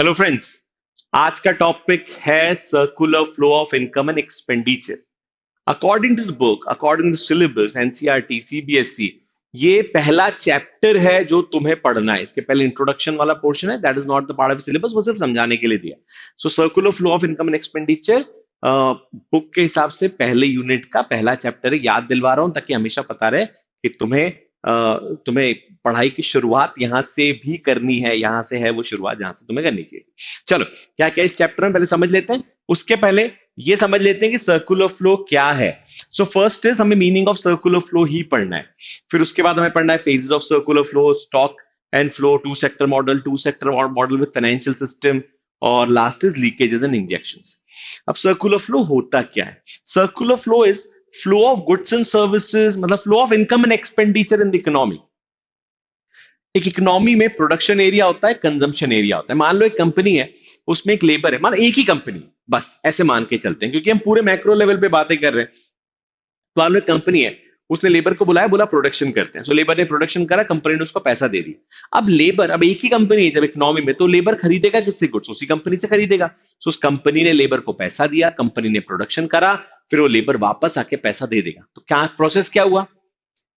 Hello friends. आज का topic है circular flow of income and expenditure. According to the book, according to syllabus NCERT CBSE, ये पहला chapter है जो तुम्हें पढ़ना है। इसके पहले इंट्रोडक्शन वाला पोर्शन है, that is not the part of syllabus, वो सिर्फ समझाने के लिए दिया। So circular flow of income and expenditure book के हिसाब से पहले यूनिट का पहला चैप्टर है। याद दिलवा रहा हूं ताकि हमेशा पता रहे कि तुम्हें पढ़ाई की शुरुआत यहां से भी करनी है। यहां से है वो शुरुआत जहां से तुम्हें करनी चाहिए। चलो, क्या क्या इस चैप्टर में पहले समझ लेते हैं। उसके पहले ये समझ लेते हैं कि सर्कुलर फ्लो क्या है। सो फर्स्ट इज हमें मीनिंग ऑफ सर्कुलर फ्लो ही पढ़ना है। फिर उसके बाद हमें पढ़ना है phases of circular flow, stock and flow, two sector model with financial system, और last is leakages and injections. अब सर्कुलर फ्लो होता क्या है? Circular flow is flow of goods and services, मतलब flow of income and expenditure in the economy. एक economy में production area होता है, कंजम्पशन एरिया होता है। मान लो एक कंपनी है, उसमें एक लेबर है, मान एक ही कंपनी, बस ऐसे मान के चलते हैं क्योंकि हम पूरे मैक्रो लेवल पे बातें कर रहे हैं। तो मान लो एक कंपनी है, उसने लेबर को बुलाया, बोला प्रोडक्शन करते हैं। सो लेबर ने प्रोडक्शन करा, कंपनी ने उसको पैसा दे दिया। अब एक ही कंपनी है जब इकोनॉमी में, तो लेबर खरीदेगा किससे? गुड्स उसी कंपनी से खरीदेगा। सो उस कंपनी ने लेबर को पैसा दिया, कंपनी ने प्रोडक्शन करा, फिर वो लेबर वापस आके पैसा दे देगा। तो क्या प्रोसेस क्या हुआ?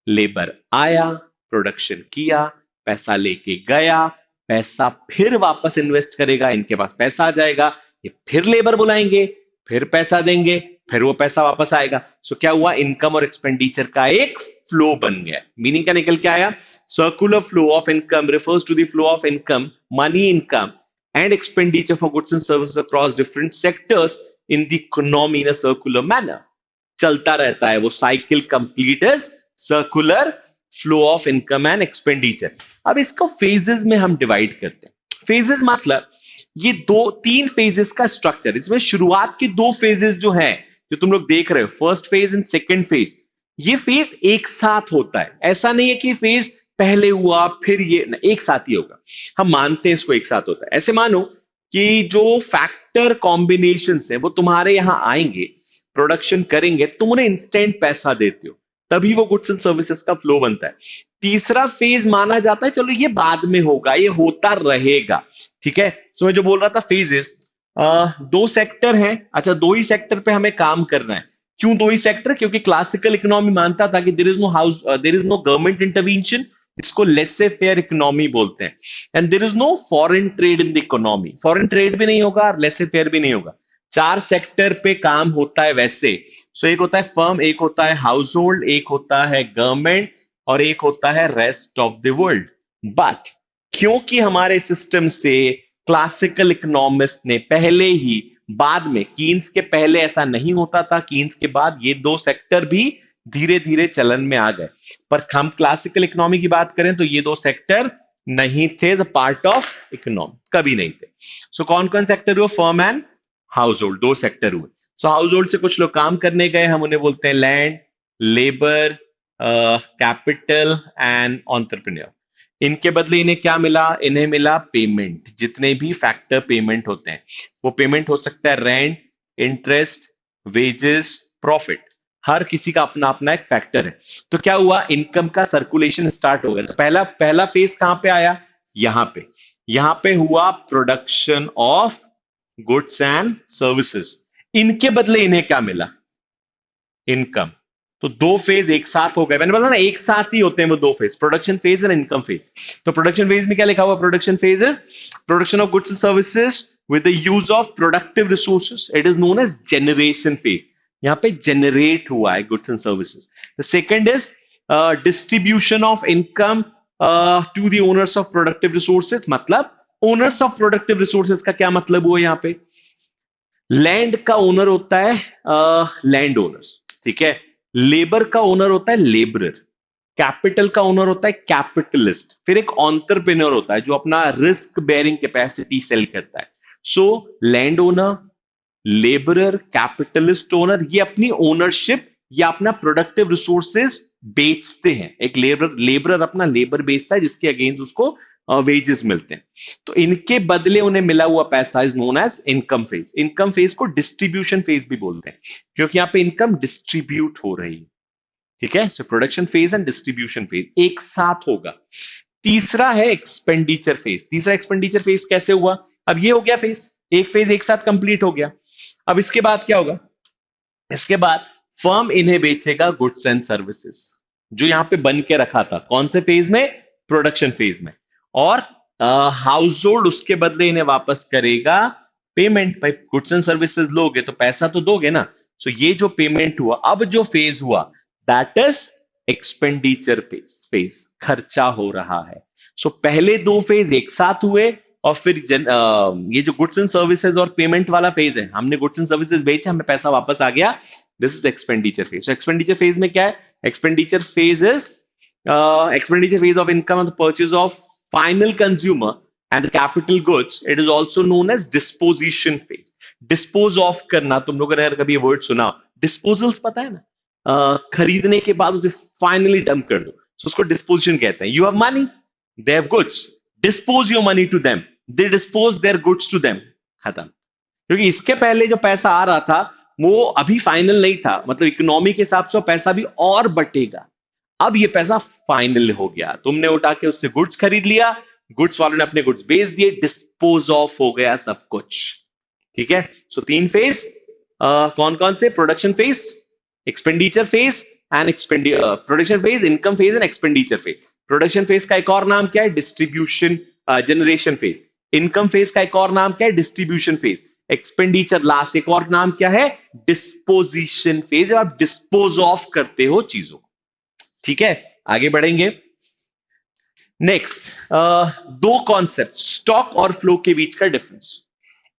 लेबर आया, प्रोडक्शन किया, पैसा लेके गया, पैसा फिर वापस इन्वेस्ट करेगा, इनके पास पैसा आ जाएगा, ये फिर लेबर बुलाएंगे, फिर पैसा देंगे, फिर वो पैसा वापस आएगा। सो क्या हुआ? इनकम और एक्सपेंडिचर का एक फ्लो बन गया। मीनिंग क्या निकल के आया? Circular flow of income refers to the flow of income, money income and expenditure for goods and services across different sectors in the economy in a circular manner. चलता रहता है वो cycle, complete is circular flow of income and expenditure. अब इसको phases में हम divide करते हैं। फेजेस मतलब ये दो तीन फेजेस का स्ट्रक्चर। इसमें शुरुआत के दो फेजेस जो है, जो तुम लोग देख रहे हो, first phase and second phase, ये फेज एक साथ होता है। ऐसा नहीं है कि फेज पहले हुआ फिर ये एक साथ ही होगा। हम मानते हैं इसको एक साथ होता है। ऐसे मानो कि जो फैक्टर कॉम्बिनेशन है वो तुम्हारे यहां आएंगे, प्रोडक्शन करेंगे, तुम उन्हें इंस्टेंट पैसा देते हो, तभी वो गुड्स एंड सर्विसेज का फ्लो बनता है। तीसरा फेज माना जाता है चलो ये बाद में होगा, ये होता रहेगा। ठीक है, सो मैं जो बोल रहा था फेजेस, दो सेक्टर हैं। अच्छा, दो ही सेक्टर पे हमें काम करना है। क्यों दो ही सेक्टर? क्योंकि क्लासिकल इकोनॉमी मानता था कि there is no government intervention, इसको लेसे फेयर इकोनॉमी बोलते हैं। And there is no foreign trade in the economy, foreign trade भी नहीं होगा और लेसे फेयर भी नहीं होगा। चार सेक्टर पे काम होता है वैसे। सो एक होता है फर्म, एक होता है हाउस होल्ड, एक होता है गवर्नमेंट, और एक होता है rest of the world. But क्योंकि हमारे सिस्टम से क्लासिकल इकोनॉमिस्ट ने पहले ही, बाद में कीन्स के पहले ऐसा नहीं होता था, कीन्स के बाद ये दो सेक्टर भी धीरे धीरे चलन में आ गए। पर हम क्लासिकल इकोनॉमी की बात करें तो ये दो सेक्टर नहीं थे as a part of economy, कभी नहीं थे। सो कौन कौन सेक्टर हुआ? फर्म एंड हाउस होल्ड, दो सेक्टर हुए। सो हाउस होल्ड से कुछ लोग काम करने गए, हम उन्हें बोलते हैं land, labour, capital and entrepreneur. इनके बदले इन्हें क्या मिला? इन्हें मिला पेमेंट। जितने भी फैक्टर पेमेंट होते हैं, वो पेमेंट हो सकता है रेंट, इंटरेस्ट, वेजेस, प्रॉफिट। हर किसी का अपना अपना एक फैक्टर है। तो क्या हुआ? इनकम का सर्कुलेशन स्टार्ट हो गया। तो पहला पहला फेज कहां पे आया? यहां पे हुआ production of goods and services. इनके बदले इन्हें क्या मिला? इनकम। तो दो फेज एक साथ हो गए। मैंने बोला ना एक साथ ही होते हैं वो दो phase, production phase and income phase. तो प्रोडक्शन फेज में क्या लिखा हुआ? Production phase is production of goods and services with the use of productive resources, it is known as generation phase. यहां पे जनरेट हुआ है goods and services. The second is distribution of income to the owners of productive resources. मतलब owners of productive resources का क्या मतलब हुआ? यहां पे लैंड का ओनर होता है लैंड ओनर्स, ठीक है। लेबर का ओनर होता है लेबरर, कैपिटल का ओनर होता है कैपिटलिस्ट, फिर एक एंटरप्रेन्योर होता है जो अपना रिस्क बेयरिंग कैपेसिटी सेल करता है। So land owner, labourer, capitalist owner, ये अपनी ओनरशिप या अपना प्रोडक्टिव रिसोर्सेज बेचते हैं। एक लेबरर अपना लेबर बेचता है जिसके अगेंस्ट उसको वेजेस मिलते हैं। तो इनके बदले उन्हें मिला हुआ पैसा is known as income phase. Income phase को डिस्ट्रीब्यूशन फेज भी बोलते हैं क्योंकि यहां पे इनकम डिस्ट्रीब्यूट हो रही है। ठीक है, so production phase and distribution phase एक साथ होगा। तीसरा है एक्सपेंडिचर फेज। तीसरा एक्सपेंडिचर फेज कैसे हुआ? अब ये हो गया फेज, एक फेज एक साथ कंप्लीट हो गया। अब इसके बाद क्या होगा? इसके बाद फर्म इन्हें बेचेगा गुड्स एंड सर्विसेज, जो यहां पे बन के रखा था कौन से फेज में? प्रोडक्शन फेज में। और हाउस होल्ड उसके बदले इन्हें वापस करेगा पेमेंट। भाई गुड्स एंड सर्विसेज लोगे तो पैसा तो दोगे ना। सो ये जो पेमेंट हुआ, अब जो फेज हुआ, that is expenditure phase. Phase खर्चा हो रहा है। सो पहले दो फेज एक साथ हुए, और फिर ये जो गुड्स एंड सर्विसेज और पेमेंट वाला फेज है, हमने गुड्स एंड सर्विसेज बेचे, हमें पैसा वापस आ गया, this is expenditure phase. Expenditure phase में क्या है? Expenditure phase is expenditure phase of income on the purchase of final consumer and the capital goods. It is also known as disposition phase. Dispose of करना, तुम लोगों ने अगर कभी ये वर्ड सुना, disposals पता है ना? खरीदने के बाद उसे फाइनली डंप कर दो, so उसको डिस्पोजिशन कहते हैं। You have money, they have goods, dispose your money to them, they dispose their goods to them, खत्म। क्योंकि इसके पहले जो पैसा आ रहा था वो अभी फाइनल नहीं था, मतलब इकोनॉमी के हिसाब से वो पैसा भी और बटेगा। अब ये पैसा फाइनल हो गया, तुमने उठा के उससे गुड्स खरीद लिया, गुड्स वालों ने अपने गुड्स बेच दिए, डिस्पोज ऑफ हो गया सब कुछ। ठीक है। सो तीन फेज कौन कौन से? Production phase, expenditure phase and production phase, income phase and expenditure phase. Production phase का एक और नाम क्या है? Distribution generation phase. Income phase का एक और नाम क्या है? Distribution phase. एक्सपेंडिचर लास्ट एक और नाम क्या है? Disposition phase. जब आप डिस्पोज ऑफ करते हो चीजों। ठीक है, आगे बढ़ेंगे। नेक्स्ट दो कॉन्सेप्ट, स्टॉक और फ्लो के बीच का डिफरेंस।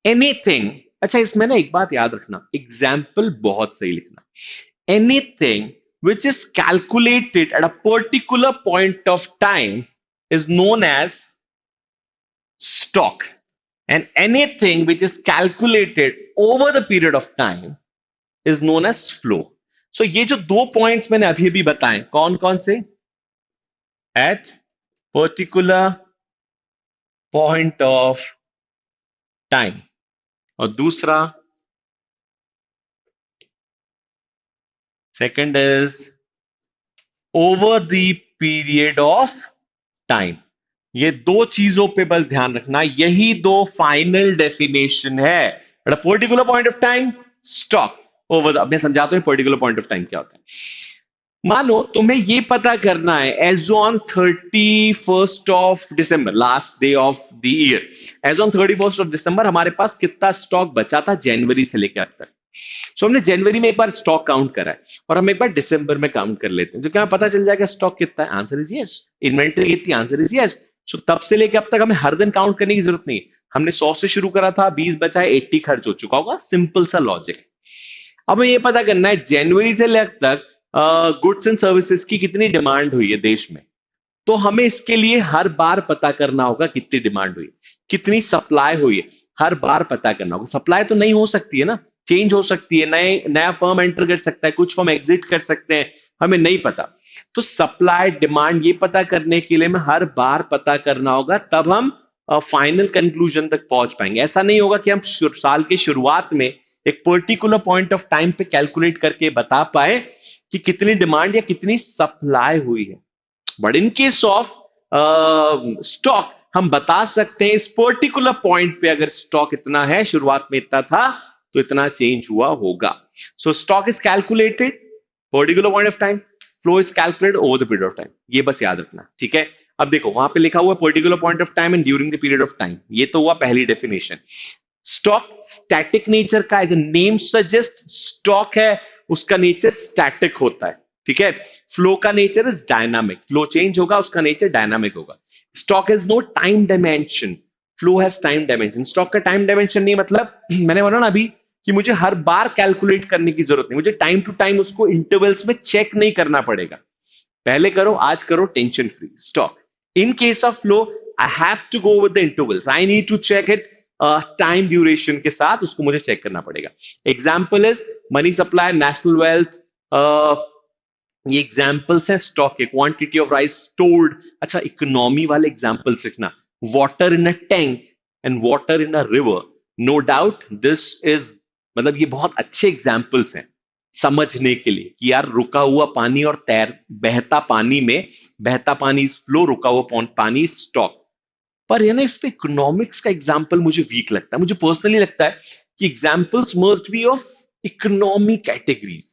एनीथिंग, अच्छा इसमें ना एक बात याद रखना, एग्जाम्पल बहुत सही लिखना। Anything which is calculated at a particular point of time is known as stock, and anything which is calculated over the period of time is known as flow. So ये जो दो पॉइंट्स मैंने अभी अभी बताए, कौन कौन से? At particular point of time, और दूसरा second is over the period of time. ये दो चीजों पे बस ध्यान रखना, यही दो फाइनल डेफिनेशन है। Eight a particular point of time stock, over the, अब मैं समझाता हूं पर्टिकुलर पॉइंट ऑफ टाइम क्या होता है। मानो तुम्हें ये पता करना है as on 31 of December, last day of the year, as on 31 of December हमारे पास कितना स्टॉक बचा था जनवरी से लेकर अब तक। सो हमने जनवरी में एक बार स्टॉक काउंट करा है, और हम एक बार दिसंबर में काउंट कर लेते हैं, तो क्या पता चल जाएगा स्टॉक कितना है? Answer is yes. इन्वेंटरी कितनी? Answer is yes. सो तब से लेकर अब तक हमें हर दिन काउंट करने की जरूरत नहीं। हमने 100 से शुरू करा था, 20 बचा है, 80 खर्च हो चुका होगा, सिंपल सा लॉजिक। अब हमें ये पता करना है जनवरी से लेकर तक गुड्स एंड सर्विसेज की कितनी डिमांड हुई है देश में। तो हमें इसके लिए हर बार पता करना होगा कितनी डिमांड हुई, कितनी सप्लाई हुई है, हर बार पता करना होगा। सप्लाई तो नहीं हो सकती है ना, चेंज हो सकती है, नया फर्म एंटर कर सकता है, कुछ फर्म एग्जिट कर सकते हैं, हमें नहीं पता। तो सप्लाई डिमांड ये पता करने के लिए हमें हर बार पता करना होगा, तब हम फाइनल कंक्लूजन तक पहुंच पाएंगे। ऐसा नहीं होगा कि हम साल की शुरुआत में एक पर्टिकुलर पॉइंट ऑफ टाइम पे कैलकुलेट करके बता पाए कि कितनी डिमांड या कितनी सप्लाई हुई है। But in case of stock हम बता सकते हैं इस पर्टिकुलर पॉइंट पे अगर स्टॉक इतना है, शुरुआत में इतना था, तो इतना चेंज हुआ होगा। सो stock is calculated particular point of time, flow is calculated over the period of time. ये बस याद रखना, ठीक है। अब देखो वहां पे लिखा हुआ particular point of time and during the period of time, ये तो हुआ पहली डेफिनेशन। स्टॉक स्टैटिक नेचर का, as a name suggest, stock है उसका नेचर स्टैटिक होता है, ठीक है। फ्लो का nature is dynamic, flow change होगा, उसका नेचर डायनामिक होगा। Stock has no time dimension, flow has time dimension. Stock का टाइम डायमेंशन नहीं, मतलब मैंने बोला ना अभी कि मुझे हर बार कैलकुलेट करने की जरूरत नहीं, मुझे टाइम टू टाइम उसको इंटरवल्स में चेक नहीं करना पड़ेगा। पहले करो, आज करो, tension free. Stock in case of flow I have to go with the intervals, I need to check it time duration के साथ, उसको मुझे चेक करना पड़ेगा। Example is money supply, national wealth, ये एग्जाम्पल्स हैं स्टॉक के। क्वांटिटी ऑफ राइस स्टोर्ड, अच्छा इकोनॉमी वाले एग्जाम्पल्स लिखना, water in a tank and water in a river, no doubt this is, मतलब ये बहुत अच्छे एग्जाम्पल्स हैं समझने के लिए कि यार रुका हुआ पानी और तैर, बहता पानी में, बहता पानी इज फ्लो, रुका हुआ पानी स्टॉक। पर है ना, इस पे इकोनॉमिक्स का एग्जाम्पल मुझे वीक लगता है। मुझे पर्सनली लगता है कि examples must be of economic categories,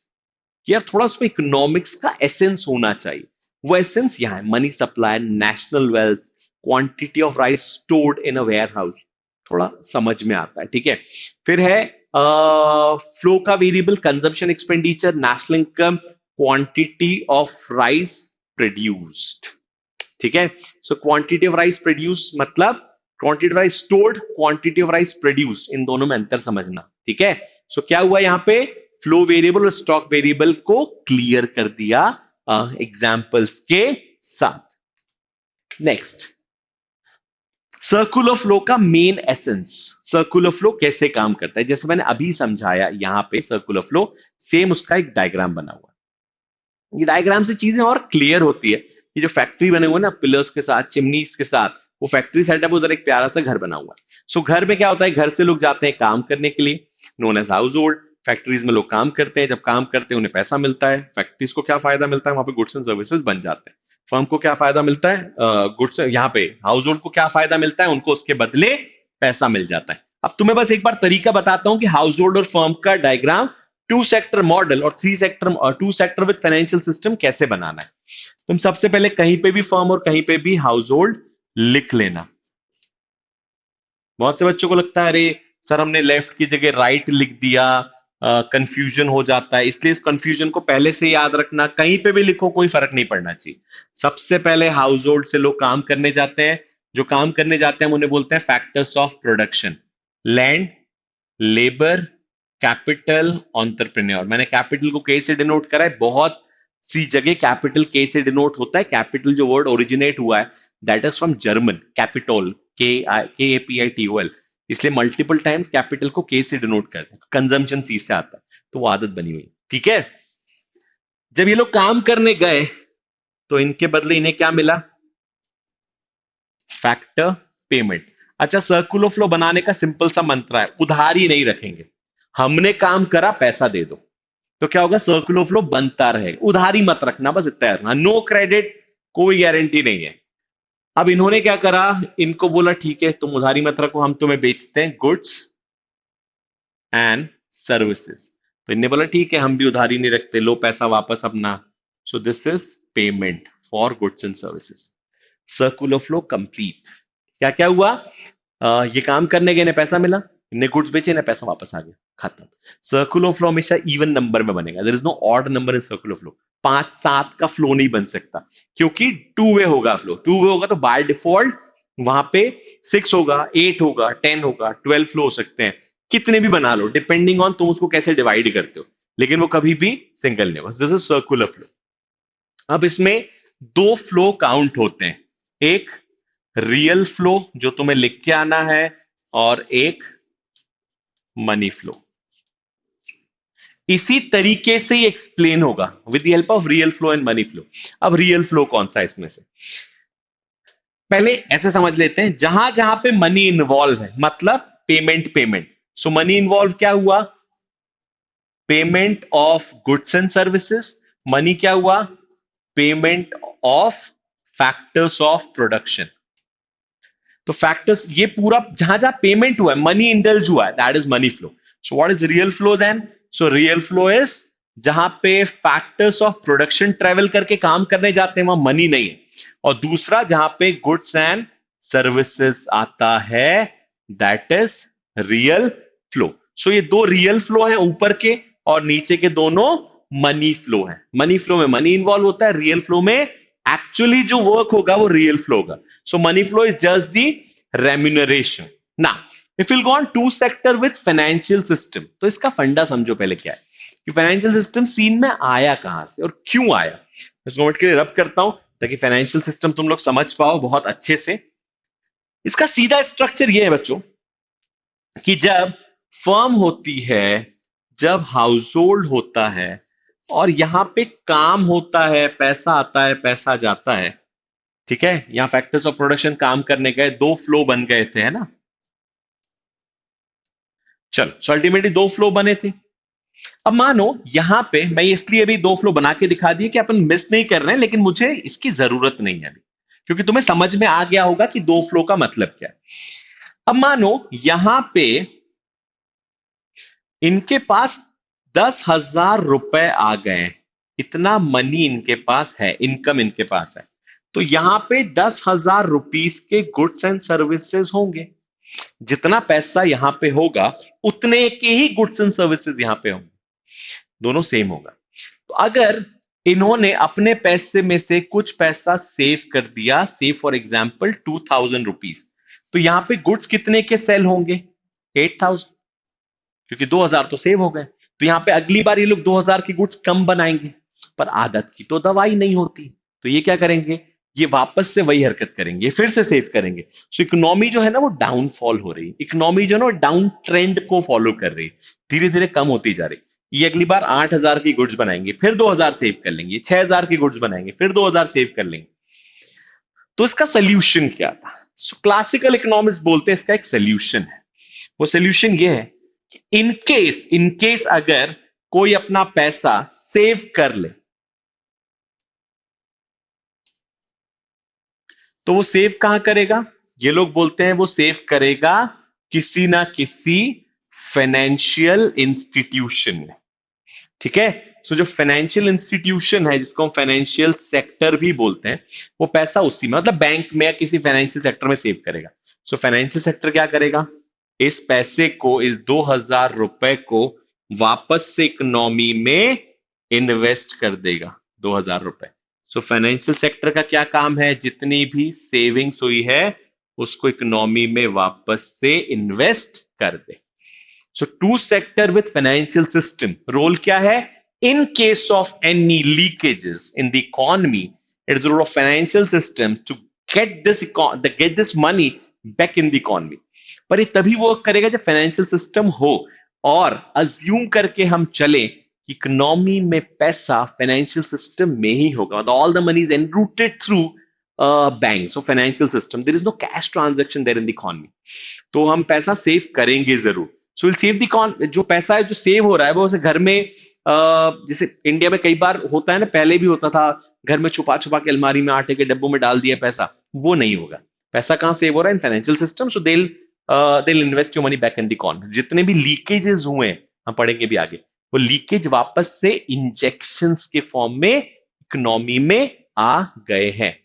कि यार थोड़ा उसमें इकोनॉमिक्स का एसेंस होना चाहिए। वो एसेंस यहाँ है, money supply, national wealth, quantity of rice stored in a warehouse, थोड़ा समझ में आता है। ठीक है, फिर है फ्लो का variable, consumption expenditure, national income, quantity of rice produced. ठीक है, so quantity of rice produce मतलब quantity of rice stored, quantity of rice produce, इन दोनों में अंतर समझना। ठीक है, सो क्या हुआ यहाँ पे, फ्लो वेरिएबल और स्टॉक वेरिएबल को क्लियर कर दिया एग्जाम्पल्स के साथ। नेक्स्ट, सर्कुलर फ्लो का मेन एसेंस। सर्कुलर फ्लो कैसे काम करता है, जैसे मैंने अभी समझाया यहाँ पे सर्कुलर फ्लो, सेम उसका एक डायग्राम बना हुआ है। ये डायग्राम से चीजें और क्लियर होती है। ये जो फैक्ट्री बने हुए ना, पिलर्स के साथ, चिमनीज के साथ, वो फैक्ट्री सेटअप, उधर एक प्यारा सा घर बना हुआ है। सो घर में क्या होता है, घर से लोग जाते हैं काम करने के लिए, known as household. Factories में लोग काम करते हैं, जब काम करते हैं उन्हें पैसा मिलता है। फैक्ट्रीज को क्या फायदा मिलता है, वहां पे गुड्स एंड सर्विसेज बन जाते हैं। फर्म को क्या फायदा मिलता है, गुड्स, यहाँ पे हाउस होल्ड को क्या फायदा मिलता है, उनको उसके बदले पैसा मिल जाता है। अब तुम्हें बस एक बार तरीका बताता हूं कि हाउस होल्ड और फर्म का डायग्राम, टू सेक्टर मॉडल और three sector, two sector with financial system कैसे बनाना है। तुम सबसे पहले कहीं पे भी फर्म और कहीं पे भी हाउस होल्ड लिख लेना। बहुत से बच्चों को लगता है अरे सर हमने लेफ्ट की जगह राइट लिख दिया, कंफ्यूजन हो जाता है, इसलिए इस कंफ्यूजन को पहले से याद रखना। कहीं पे भी लिखो कोई फर्क नहीं पड़ना चाहिए। सबसे पहले हाउस होल्ड से लोग काम करने जाते हैं, जो काम करने जाते हैं हम उन्हें बोलते हैं factors of production, land, labour, capital, entrepreneur. मैंने कैपिटल को के से डिनोट करा है, बहुत सी जगह कैपिटल के से डिनोट होता है। कैपिटल जो वर्ड ओरिजिनेट हुआ है, that is from German Capitol, KAPITOL, इसलिए मल्टीपल टाइम्स कैपिटल को के से डिनोट करते हैं। कंजम्पशन सी से आता है, तो वो आदत बनी हुई। ठीक है, जब ये लोग काम करने गए तो इनके बदले इन्हें क्या मिला, फैक्टर पेमेंट। अच्छा, सर्कुलर फ्लो बनाने का सिंपल सा मंत्र है, उधारी नहीं रखेंगे। हमने काम करा, पैसा दे दो, तो क्या होगा, सर्कुलर फ्लो बनता रहेगा। उधारी मत रखना, बस इतना रखना, नो क्रेडिट, कोई गारंटी नहीं है। अब इन्होंने क्या करा, इनको बोला ठीक है तुम उधारी मत रखो, हम तुम्हें बेचते हैं गुड्स एंड सर्विसेज। तो इन्होंने बोला ठीक है, हम भी उधारी नहीं रखते, लो पैसा वापस अपना। So this is payment for goods and services. Circular flow complete. क्या क्या हुआ, ये काम करने गए, इन्हें पैसा मिला, इन्हें गुड्स बेचे, इन्हें पैसा वापस आ गया, खत्म। सर्कुलर फ्लो हमेशा इवन नंबर में बनेगा, there is no odd number in circular flow. 5-7 का फ्लो नहीं बन सकता, क्योंकि टू वे होगा फ्लो। टू वे होगा तो बाय डिफॉल्ट वहां पे 6 होगा, 8 होगा, 10 होगा, 12 फ्लो हो सकते हैं, कितने भी बना लो, डिपेंडिंग ऑन तुम उसको कैसे डिवाइड करते हो, लेकिन वो कभी भी सिंगल नहीं होगा। This is circular flow. अब इसमें दो फ्लो काउंट होते हैं, एक रियल फ्लो जो तुम्हें लिख के आना है, और एक मनी फ्लो। इसी तरीके से ही एक्सप्लेन होगा with the help of real flow and money flow. अब रियल फ्लो कौन सा है इसमें से, पहले ऐसे समझ लेते हैं, जहां जहां पे मनी इन्वॉल्व है, मतलब पेमेंट, पेमेंट, सो मनी इन्वॉल्व क्या हुआ, payment of goods and services. Money क्या हुआ, payment of factors of production. तो फैक्टर्स, ये पूरा जहां जहां पेमेंट हुआ है, मनी इंडल्ज हुआ है, that is money flow. So what is real flow then, so real flow is जहां पे फैक्टर्स ऑफ प्रोडक्शन ट्रेवल करके काम करने जाते हैं, वहां मनी नहीं है। और दूसरा जहां पे गुड्स एंड सर्विसेज आता है, that is real flow. So ये दो रियल फ्लो है ऊपर के, और नीचे के दोनों मनी फ्लो है। मनी फ्लो में मनी इन्वॉल्व होता है, रियल फ्लो में एक्चुअली जो वर्क होगा वो रियल फ्लो होगा। So money flow is just the remuneration. Now, if we'll go on two sector with financial system, तो इसका फंडा समझो पहले क्या है, कि फाइनेंशियल सिस्टम सीन में आया कहां से और क्यों आया। इसको नोट के लिए रब करता हूं ताकि फाइनेंशियल सिस्टम तुम लोग समझ पाओ बहुत अच्छे से। इसका सीधा स्ट्रक्चर ये है बच्चों, कि जब फर्म होती है, जब हाउस होल्ड होता है, और यहां पे काम होता है, पैसा आता है, पैसा जाता है। ठीक है, यहां फैक्टर्स ऑफ प्रोडक्शन काम करने गए, दो फ्लो बन गए थे, है ना। चलो, सो अल्टीमेटली दो फ्लो बने थे। अब मानो यहां पे मैं इसलिए अभी दो फ्लो बना के दिखा दिए कि अपन मिस नहीं कर रहे हैं, लेकिन मुझे इसकी जरूरत नहीं है अभी। क्योंकि तुम्हें समझ में आ गया होगा कि दो फ्लो का मतलब क्या है। अब मानो यहां पे इनके पास 10,000 रुपए आ गए, इतना मनी इनके पास है, इनकम इनके पास है, तो यहां पे 10,000 रुपीज के गुड्स एंड सर्विसेज होंगे। जितना पैसा यहां पे होगा उतने के ही गुड्स एंड सर्विसेज यहां पे होंगे, दोनों सेम होगा। तो अगर इन्होंने अपने पैसे में से कुछ पैसा सेव कर दिया, सेव फॉर एग्जाम्पल 2,000 रुपीज, तो यहां पे गुड्स कितने के सेल होंगे? 8,000, क्योंकि 2,000 तो सेव हो गए। तो यहां पे अगली बार ये लोग 2,000 की गुड्स कम बनाएंगे, पर आदत की तो दवाई नहीं होती, तो ये क्या करेंगे, ये वापस से वही हरकत करेंगे, फिर से सेव करेंगे। सो इकोनॉमी जो है ना वो डाउनफॉल हो रही है, इकोनॉमी जो है ना वो डाउन ट्रेंड को फॉलो कर रही है, धीरे धीरे कम होती जा रही। ये अगली बार 8,000 की गुड्स बनाएंगे, फिर 2,000 सेव कर लेंगे, 6,000 की गुड्स बनाएंगे, फिर 2,000 सेव कर लेंगे। तो इसका सोल्यूशन क्या था? क्लासिकल इकोनॉमिस्ट बोलते हैं इसका एक सोल्यूशन है। वो सोल्यूशन ये है कि इन केस अगर कोई अपना पैसा सेव कर ले, तो वो सेव कहां करेगा? ये लोग बोलते हैं वो सेव करेगा किसी ना किसी फाइनेंशियल इंस्टीट्यूशन में। ठीक है, सो जो फाइनेंशियल इंस्टीट्यूशन है, जिसको हम फाइनेंशियल सेक्टर भी बोलते हैं, वो पैसा उसी में, मतलब बैंक में या किसी फाइनेंशियल सेक्टर में सेव करेगा। सो फाइनेंशियल सेक्टर क्या करेगा, इस पैसे को, इस 2,000 रुपए को वापस से इकोनॉमी में इन्वेस्ट कर देगा, 2,000 रुपए। सो फाइनेंशियल सेक्टर का क्या काम है, जितनी भी सेविंग्स हुई है उसको इकोनॉमी में वापस से इन्वेस्ट कर दे। So two sector with financial system role क्या है? In case of any leakages in the economy, it is the role of financial system to get this money back in the economy. पर ये तभी work करेगा जब financial system हो, और assume करके हम चले कि इकोनॉमी में पैसा फाइनेंशियल सिस्टम में ही होगा, मतलब all the money is enrouted through banks और financial system, there is no cash transaction there in the economy, तो हम पैसा सेव करेंगे जरूर। सो विल सेव द, जो पैसा है जो सेव हो रहा है वो उसे घर में, जैसे इंडिया में कई बार होता है ना, पहले भी होता था, घर में छुपा छुपा के अलमारी में आटे के डब्बों में डाल दिया पैसा, वो नहीं होगा। पैसा कहां सेव हो रहा है? In financial system. So they'll invest your money back in the economy. जितने भी लीकेजेस हुए हैं, हम पढ़ेंगे भी आगे, वो लीकेज वापस से इंजेक्शंस के फॉर्म में इकोनॉमी में आ गए हैं।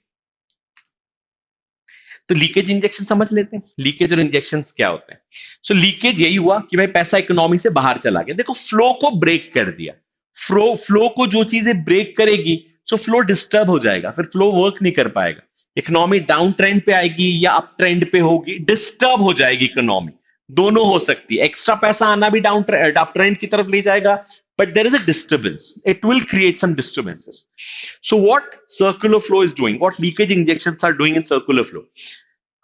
तो लीकेज इंजेक्शन समझ लेते हैं, लीकेज और इंजेक्शन क्या होते हैं। सो लीकेज यही हुआ कि भाई पैसा इकोनॉमी से बाहर चला गया, देखो फ्लो को ब्रेक कर दिया। फ्लो को जो चीजें ब्रेक करेगी, सो फ्लो डिस्टर्ब हो जाएगा, फिर फ्लो वर्क नहीं कर पाएगा, इकोनॉमी डाउन ट्रेंड पे आएगी या अप ट्रेंड पे होगी, डिस्टर्ब हो जाएगी इकोनॉमी। दोनों हो सकती है, एक्स्ट्रा पैसा आना भी डाउन अप ट्रेंड की तरफ ले जाएगा, but there is a disturbance, it will create some disturbances. So what circular flow is doing, what leakage injections are doing in circular flow,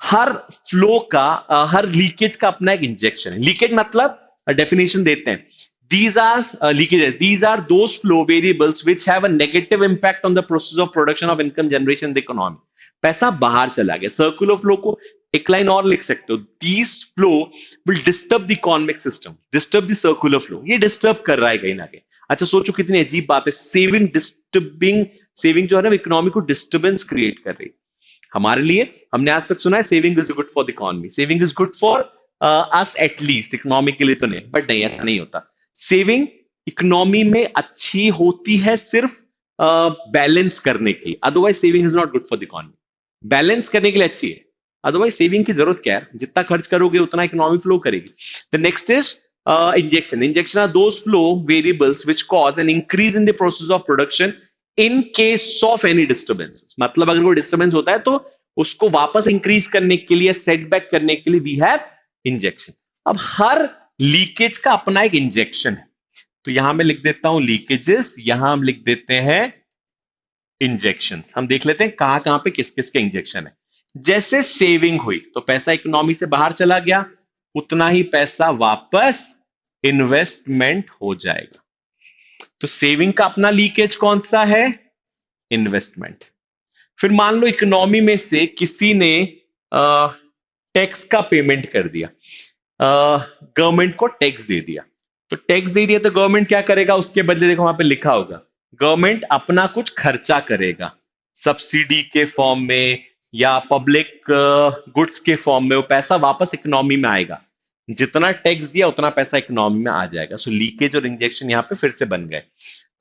her flow का, हर लीकेज का अपना एक इंजेक्शन है। Leakage मतलब डेफिनेशन देते हैं, these are leakages, these are those flow variables which have a negative impact on the process of production of income generation in the economy. पैसा बाहर चला गया, सर्कुलर फ्लो को एक लाइन और लिख सकते हो, these flow will disturb the economic system, disturb the circular flow, ये डिस्टर्ब कर रहा है कहीं ना कहीं। अच्छा सोचो कितनी अजीब बात है, सेविंग डिस्टर्बिंग, सेविंग जो है ना इकोनॉमी को डिस्टर्बेंस क्रिएट कर रही है। हमारे लिए, हमने आज तक सुना है saving is good for the economy, saving is good for us at least, economy के लिए तो नहीं, बट नहीं, ऐसा नहीं होता। सेविंग इकोनॉमी में अच्छी होती है सिर्फ बैलेंस करने के लिए, otherwise saving is not good for the economy. Balance करने के लिए अच्छी है, अदरवाइज सेविंग की जरूरत क्या है, जितना खर्च करोगे उतना इकोनॉमी फ्लो करेगी। The next is injection. Injection are those flow variables which cause an increase in the process of production in case of any disturbance, मतलब अगर कोई डिस्टर्बेंस होता है तो उसको वापस इंक्रीज करने के लिए, सेटबैक करने के लिए वी हैव इंजेक्शन। अब हर लीकेज का अपना एक इंजेक्शन है, तो यहां मैं लिख देता हूं लीकेजेस, यहां हम लिख देते हैं इंजेक्शन। हम देख लेते हैं कहां कहां पे किस किस के इंजेक्शन है। जैसे सेविंग हुई तो पैसा इकोनॉमी से बाहर चला गया, उतना ही पैसा वापस इन्वेस्टमेंट हो जाएगा। तो सेविंग का अपना लीकेज कौन सा है? इन्वेस्टमेंट। फिर मान लो इकोनॉमी में से किसी ने टैक्स का पेमेंट कर दिया, गवर्नमेंट को टैक्स दे दिया, तो टैक्स दे दिया तो गवर्नमेंट क्या करेगा उसके बदले, देखो वहां पे लिखा होगा, गवर्नमेंट अपना कुछ खर्चा करेगा, सब्सिडी के फॉर्म में या पब्लिक गुड्स के फॉर्म में वो पैसा वापस इकोनॉमी में आएगा। जितना टैक्स दिया उतना पैसा इकोनॉमी में आ जाएगा। सो लीकेज और इंजेक्शन यहां पे फिर से बन गए।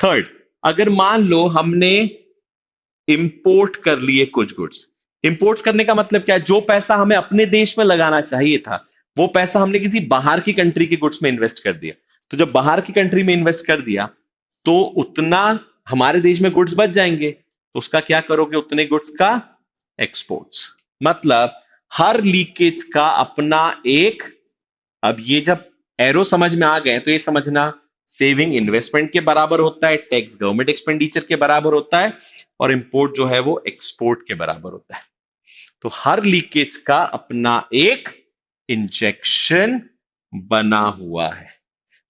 थर्ड, अगर मान लो हमने इंपोर्ट कर लिए कुछ गुड्स। इंपोर्ट करने का मतलब क्या है? जो पैसा हमें अपने देश में लगाना चाहिए था, वो पैसा हमने किसी बाहर की कंट्री के गुड्स में इन्वेस्ट कर दिया। तो जब बाहर की कंट्री में इन्वेस्ट कर दिया, तो उतना हमारे देश में गुड्स बच जाएंगे। तो उसका क्या करोगे? उतने गुड्स का एक्सपोर्ट्स। मतलब हर लीकेज का अपना एक, अब ये जब एरो समझ में आ गए तो ये समझना, सेविंग इन्वेस्टमेंट के बराबर होता है, टैक्स गवर्नमेंट एक्सपेंडिचर के बराबर होता है, और इंपोर्ट जो है वो एक्सपोर्ट के बराबर होता है। तो हर लीकेज का अपना एक इंजेक्शन बना हुआ है।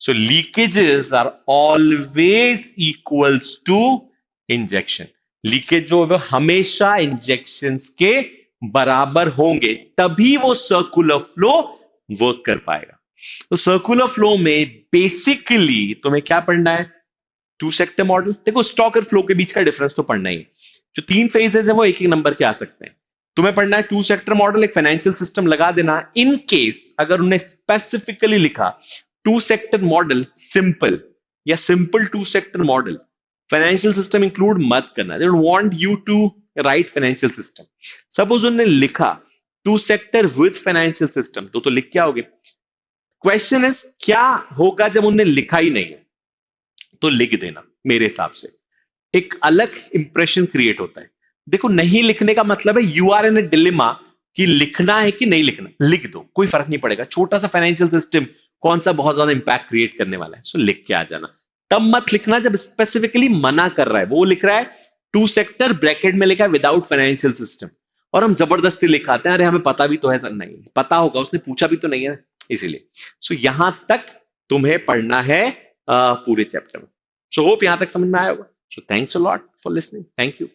So leakages are always equals to injection. Leakage जो है वो हमेशा इंजेक्शंस के बराबर होंगे, तभी वो सर्कुलर फ्लो वर्क कर पाएगा। तो सर्कुलर फ्लो में बेसिकली तुम्हें क्या पढ़ना है? Two sector model. देखो, स्टॉक और फ्लो के बीच का डिफरेंस तो पढ़ना ही है। जो तीन फेजेस है वो एक एक नंबर के आ सकते हैं। तुम्हें पढ़ना है टू सेक्टर मॉडल, एक फाइनेंशियल सिस्टम लगा देना। इन केस अगर उन्हें स्पेसिफिकली लिखा टू सेक्टर मॉडल सिंपल या simple two sector model, financial system include मत करना। They don't want you to write financial system. Suppose उन्होंने लिखा two sector with financial system, तो लिख क्या होगे? क्वेश्चन इज क्या होगा जब उन्होंने लिखा ही नहीं है? तो लिख देना। मेरे हिसाब से एक अलग इंप्रेशन क्रिएट होता है। देखो, नहीं लिखने का मतलब है you are in a dilemma कि लिखना है कि नहीं लिखना। लिख दो, कोई फर्क नहीं पड़ेगा। छोटा सा फाइनेंशियल सिस्टम कौन सा बहुत ज्यादा इंपैक्ट क्रिएट करने वाला है? सो लिख के आ जाना। तब मत लिखना जब स्पेसिफिकली मना कर रहा है। वो लिख रहा है टू सेक्टर, ब्रैकेट में लिखा है विदाउट फाइनेंशियल सिस्टम, और हम जबरदस्ती लिखाते हैं, अरे हमें पता भी तो है सर। नहीं पता होगा, उसने पूछा भी तो नहीं है, इसीलिए। सो यहां तक तुम्हें पढ़ना है पूरे चैप्टर में। सो होप यहां तक समझ में आया होगा। So thanks a lot for listening. Thank you.